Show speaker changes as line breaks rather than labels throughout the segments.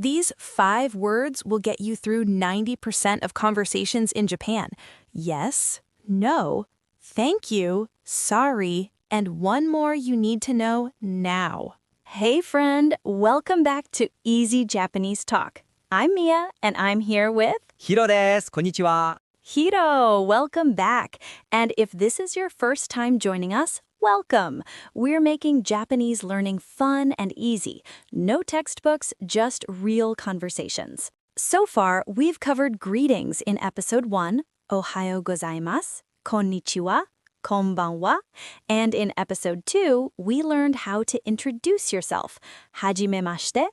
These 5 words will get you through 90% of conversations in Japan. Yes, no, thank you, sorry, and one more you need to know now.
Hey friend, welcome back to Easy Japanese Talk. I'm Mia, and I'm here with
ヒロです。こんにちは。
Hiro. Welcome back. And if this is your first time joining us, welcome. We're making Japanese learning fun and easy. No textbooks, just real conversations. So far, we've covered greetings in episode 1, Ohayo gozaimasu, konnichiwa, konbanwa, and in episode 2, we learned how to introduce yourself. Hajimemashite,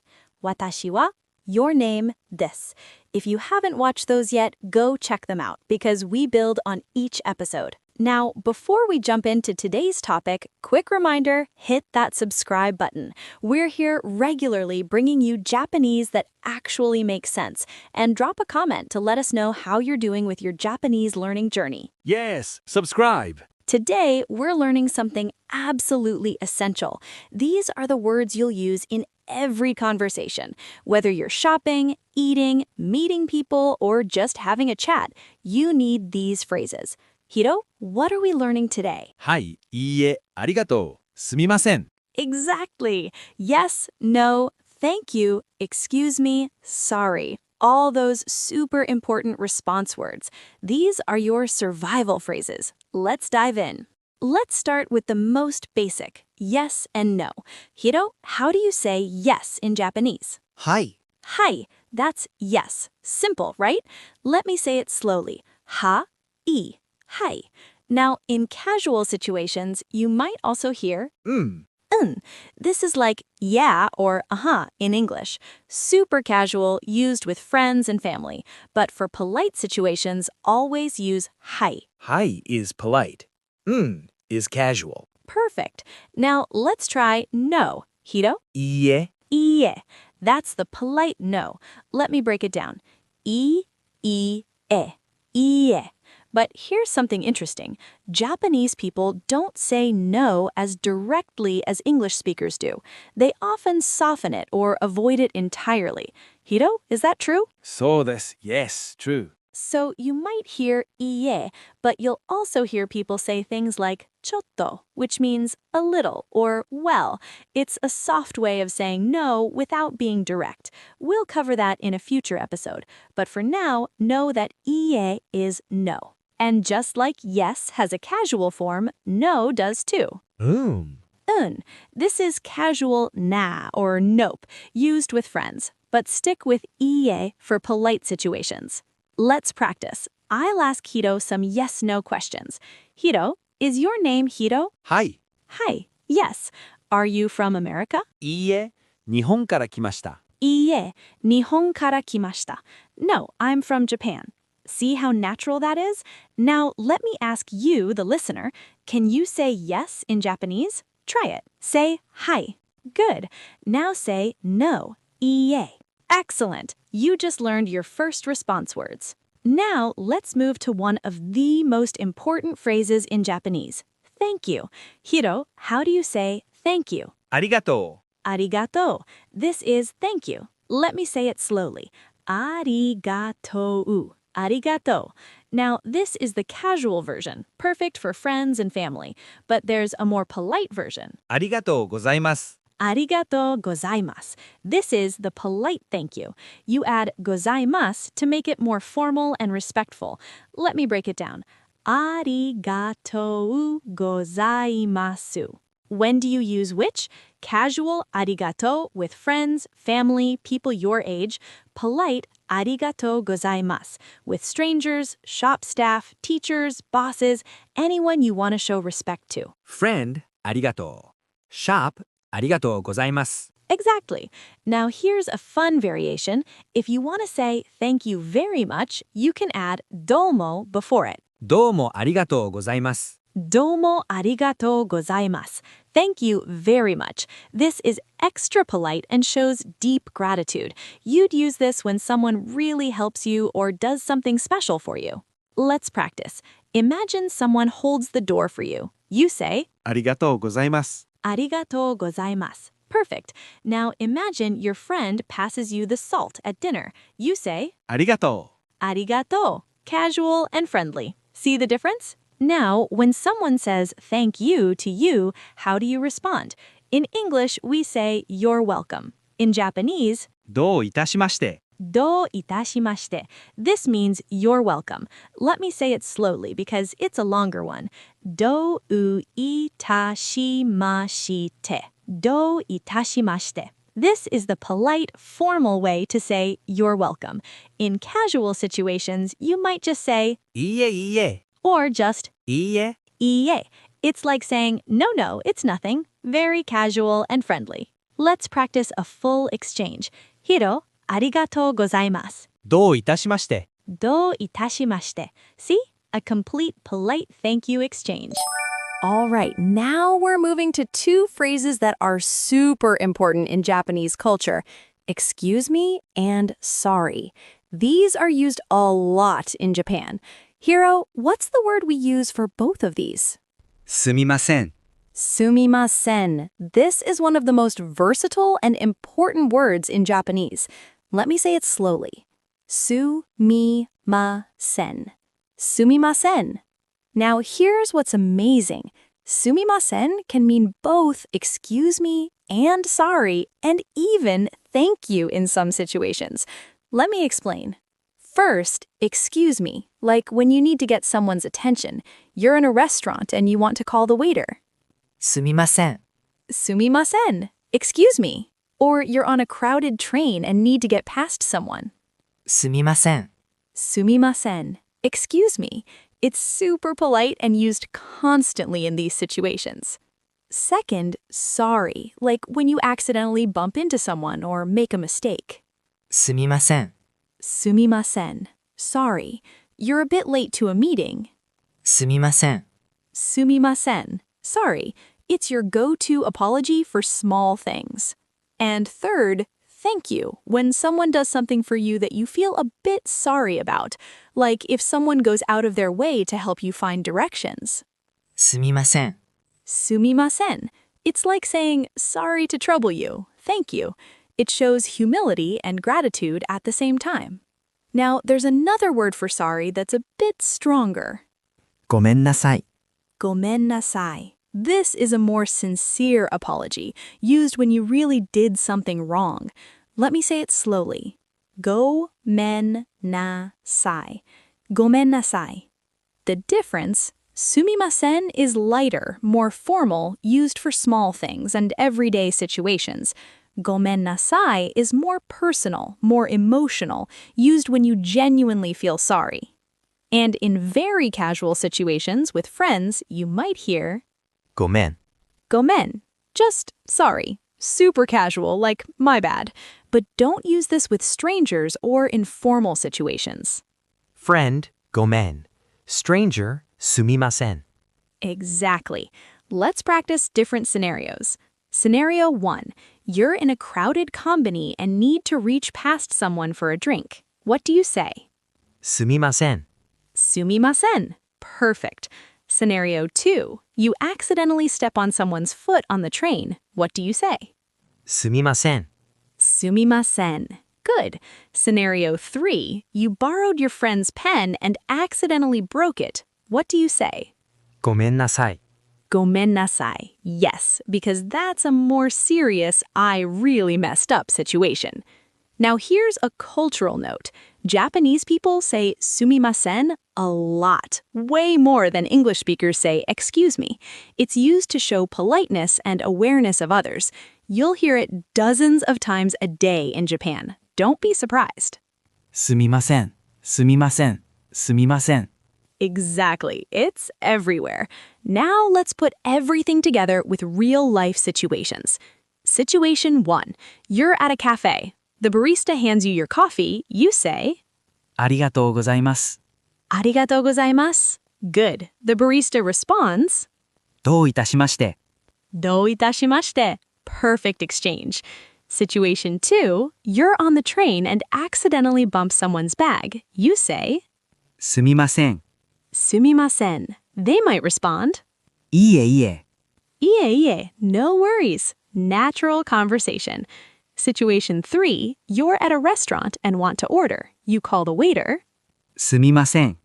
watashi wa, your name, this. If you haven't watched those yet, go check them out because we build on each episode. Now, before we jump into today's topic, quick reminder, hit that subscribe button. We're here regularly bringing you Japanese that actually makes sense. And drop a comment to let us know how you're doing with your Japanese learning journey.
Yes, subscribe.
Today, we're learning something absolutely essential. These are the words you'll use in every conversation. Whether you're shopping, eating, meeting people, or just having a chat, you need these phrases. Hiro, what are we learning today?
はい、いいえ、ありがとう、すみません。
Exactly. Yes, no, thank you, excuse me, sorry. All those super important response words. These are your survival phrases. Let's dive in. Let's start with the most basic, yes and no. Hiro, how do you say yes in Japanese?
はい。
Hai, that's yes. Simple, right? Let me say it slowly. Ha, I, hai. Now, in casual situations, you might also hear
うん。
This is like yeah or uh-huh in English. Super casual, used with friends and family. But for polite situations, always use hai.
はい is polite. うん is casual.
Perfect. Now, let's try no. Hiro?
いいえ。
Ie. That's the polite no. Let me break it down. I, e. Ie. But here's something interesting. Japanese people don't say no as directly as English speakers do. They often soften it or avoid it entirely. Hiro, is that true?
そうです。Yes, true.
So you might hear ie, but you'll also hear people say things like chotto, which means a little or well. It's a soft way of saying no without being direct. We'll cover that in a future episode. But for now, know that ie is no. And just like yes has a casual form, no does too.
うん。
This is casual na or nope, used with friends. But stick with ie for polite situations. Let's practice. I'll ask Hiro some yes-no questions. Hiro, is your name Hiro?
はい、
Hi. Yes. Are you from America?
いいえ、日本から来ました。
Iie. Nihon kara kimashita. No, I'm from Japan. See how natural that is? Now, let me ask you, the listener, can you say yes in Japanese? Try it. Say hi. Good. Now say no. Iie. Excellent. You just learned your first response words. Now, let's move to one of the most important phrases in Japanese. Thank you. Hiro, how do you say thank you?
ありがと
Arigato. This is thank you. Let me say it slowly. Arigatou. Arigato. Now, this is the casual version, perfect for friends and family. But there's a more polite version.
う。ありがとうございます。
Arigato gozaimasu. This is the polite thank you. You add gozaimasu to make it more formal and respectful. Let me break it down. Arigatou gozaimasu. When do you use which? Casual arigato with friends, family, people your age. Polite arigato gozaimasu with strangers, shop staff, teachers, bosses, anyone you want to show respect to.
Friend, ありがとう。Shop, ありがとうございます。
Exactly. Now here's a fun variation. If you want to say thank you very much, you can add domo before it.
どうもありがとうございます。
Domo arigatou gozaimasu. Thank you very much. This is extra polite and shows deep gratitude. You'd use this when someone really helps you or does something special for you. Let's practice. Imagine someone holds the door for you. You say,
ありがとうございます。
arigatou gozaimasu. Perfect. Now imagine your friend passes you the salt at dinner. You say,
ありがと
arigato, casual and friendly. See the difference? Now, when someone says thank you to you, how do you respond? In English, we say you're welcome. In Japanese,
う。どういたしまして。
どういたしまして. This means you're welcome. Let me say it slowly because it's a longer one. どういたしまして. どういたしまして. This is the polite, formal way to say you're welcome. In casual situations, you might just say
いいえいいえ。
or just
いいえ。
いいえ. It's like saying no, it's nothing. Very casual and friendly. Let's practice a full exchange. Hiro, ありがとうございます.
どういたしまして。
どういたしまして. See? A complete, polite thank you exchange. All right, now we're moving to two phrases that are super important in Japanese culture. Excuse me and sorry. These are used a lot in Japan. Hiro, what's the word we use for both of these?
すみません。
Sumimasen. This is one of the most versatile and important words in Japanese. Let me say it slowly. Sumimasen. Sumimasen. Now here's what's amazing. Sumimasen can mean both excuse me and sorry and even thank you in some situations. Let me explain. First, excuse me, like when you need to get someone's attention. You're in a restaurant and you want to call the waiter.
すみません。
Sumimasen. Excuse me. Or you're on a crowded train and need to get past someone.
すみません。
Sumimasen. Excuse me. It's super polite and used constantly in these situations. Second, sorry, like when you accidentally bump into someone or make a mistake.
すみません。
Sumimasen. Sorry. You're a bit late to a meeting.
すみません。
Sumimasen. Sorry. It's your go-to apology for small things. And third, thank you, when someone does something for you that you feel a bit sorry about, like if someone goes out of their way to help you find directions.
すみません。
Sumimasen. It's like saying, sorry to trouble you, thank you. It shows humility and gratitude at the same time. Now, there's another word for sorry that's a bit stronger.
ごめんなさい。
Gomennasai. This is a more sincere apology, used when you really did something wrong. Let me say it slowly. Gomennasai. Gomennasai. The difference, sumimasen is lighter, more formal, used for small things and everyday situations. Gomennasai is more personal, more emotional, used when you genuinely feel sorry. And in very casual situations with friends, you might hear
ごめん。
gomen, just sorry. Super casual, like my bad. But don't use this with strangers or in formal situations.
Friend, ごめん。Stranger, すみません。
Exactly. Let's practice different scenarios. Scenario 1. You're in a crowded combini and need to reach past someone for a drink. What do you say?
すみません。
Sumimasen. Perfect. Scenario 2. You accidentally step on someone's foot on the train. What do you say?
すみません。
Sumimasen. Good. Scenario 3. You borrowed your friend's pen and accidentally broke it. What do you say?
ごめんなさい。
Gomennasai. Yes, because that's a more serious, I really messed up situation. Now here's a cultural note. Japanese people say sumimasen a lot, way more than English speakers say excuse me. It's used to show politeness and awareness of others. You'll hear it dozens of times a day in Japan. Don't be surprised.
すみません。すみません。すみません。
Exactly. It's everywhere. Now let's put everything together with real-life situations. Situation 1. You're at a cafe. The barista hands you your coffee. You say,
ありがとうございます。
arigatou gozaimasu. Good. The barista responds,
どういたしまして。
どういたしまして. Perfect exchange. Situation 2. You're on the train and accidentally bump someone's bag. You say,
すみません。
sumimasen. They might respond,
いいえいえ。
Ie, no worries.
natural conversation. Situation 3, you're at a restaurant and want to order. You call the waiter.
すみません。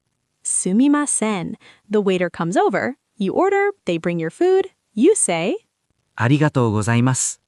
Sumimasen. The waiter comes over. You order, they bring your food. You say,
ありがとうございます。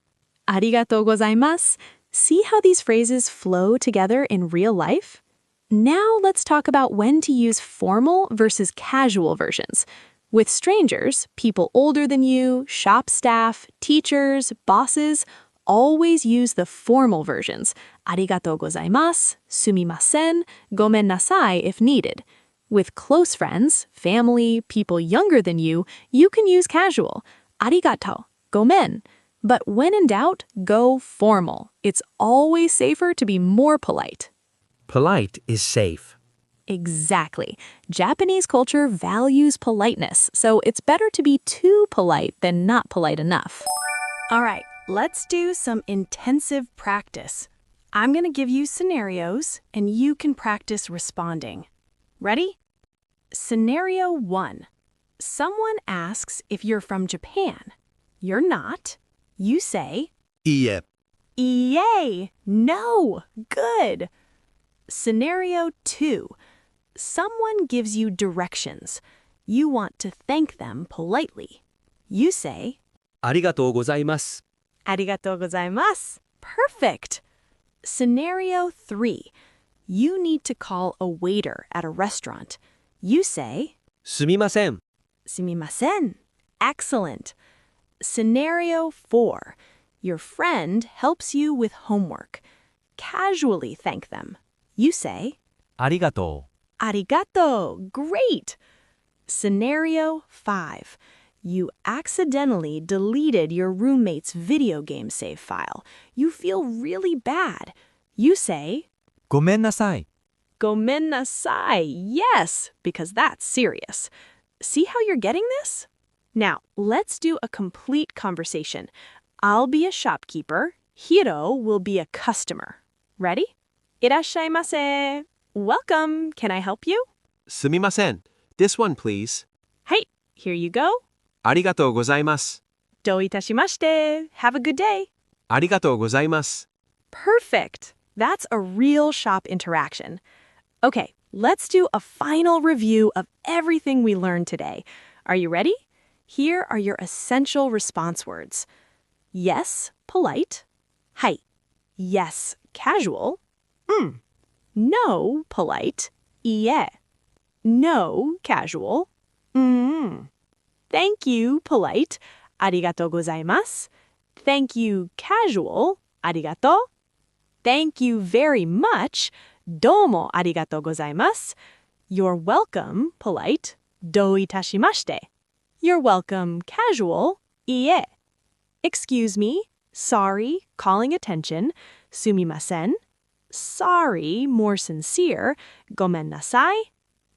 arigatou gozaimasu. See how these phrases flow together in real life? Now let's talk about when to use formal versus casual versions. With strangers, people older than you, shop staff, teachers, bosses, always use the formal versions. Arigatou gozaimasu, sumimasen, gomen nasai if needed. With close friends, family, people younger than you can use casual. Arigatou, gomen. But when in doubt, go formal. It's always safer to be more polite.
Polite is safe.
Exactly. Japanese culture values politeness, so it's better to be too polite than not polite enough.
All right, let's do some intensive practice. I'm going to give you scenarios, and you can practice responding. Ready? Scenario 1. Someone asks if you're from Japan. You're not. You say,
いいえ、
Yay! No! Good! Scenario 2. Someone gives you directions. You want to thank them politely. You say,
ありがとうございます。
Arigatou gozaimasu. Perfect! Scenario 3. You need to call a waiter at a restaurant. You say,
すみません。
Sumimasen. Excellent. Scenario 4. Your friend helps you with homework. Casually thank them. You say,
ありがと
Arigato. Great. Scenario 5. You accidentally deleted your roommate's video game save file. You feel really bad. You say,
う。ごめんなさい。
Gomen nasai. Yes, because that's serious. See how you're getting this? Now, let's do a complete conversation. I'll be a shopkeeper. Hiro will be a customer. Ready? Irashaimase. Welcome. Can I help you?
すみません。This one, please.
Hey, here you go.
ありがとうございます。
Do ita shimashite. Have a good day.
ありがとうございます。
Perfect. That's a real shop interaction. Okay, let's do a final review of everything we learned today. Are you ready? Here are your essential response words. Yes, polite. Hai. Yes, casual. No, polite. Ie. No, casual. Thank you, polite. Arigatou gozaimasu. Thank you, casual. Arigato. Thank you very much. Domo arigatou gozaimasu. You're welcome, polite. Do itashimashite. You're welcome, casual. Ie. Excuse me, sorry, calling attention. Sumimasen. Sorry, more sincere. Gomen nasai.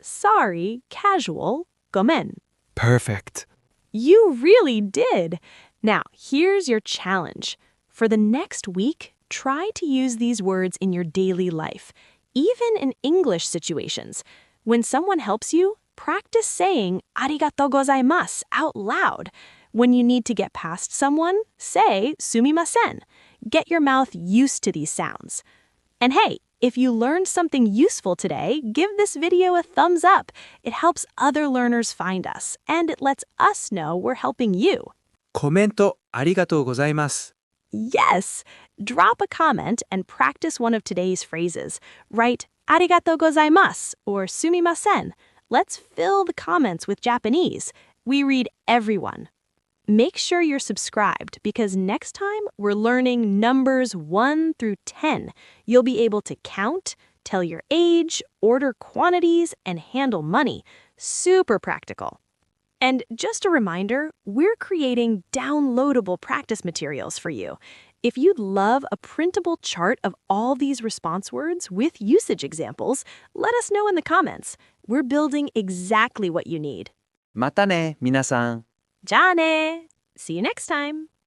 Sorry, casual. Gomen.
Perfect.
You really did. Now, here's your challenge. For the next week, try to use these words in your daily life, even in English situations. When someone helps you, practice saying arigatou gozaimasu out loud. When you need to get past someone, say sumimasen. Get your mouth used to these sounds. And hey, if you learned something useful today, give this video a thumbs up. It helps other learners find us, and it lets us know we're helping you.
コメントありがとうございます。
Yes! Drop a comment and practice one of today's phrases. Write arigatou gozaimasu or sumimasen. Let's fill the comments with Japanese. We read everyone. Make sure you're subscribed because next time we're learning numbers 1 through 10. You'll be able to count, tell your age, order quantities, and handle money. Super practical. And just a reminder, we're creating downloadable practice materials for you. If you'd love a printable chart of all these response words with usage examples, let us know in the comments. We're building exactly what you need.
またね、皆さん。
じゃあね! See you next time!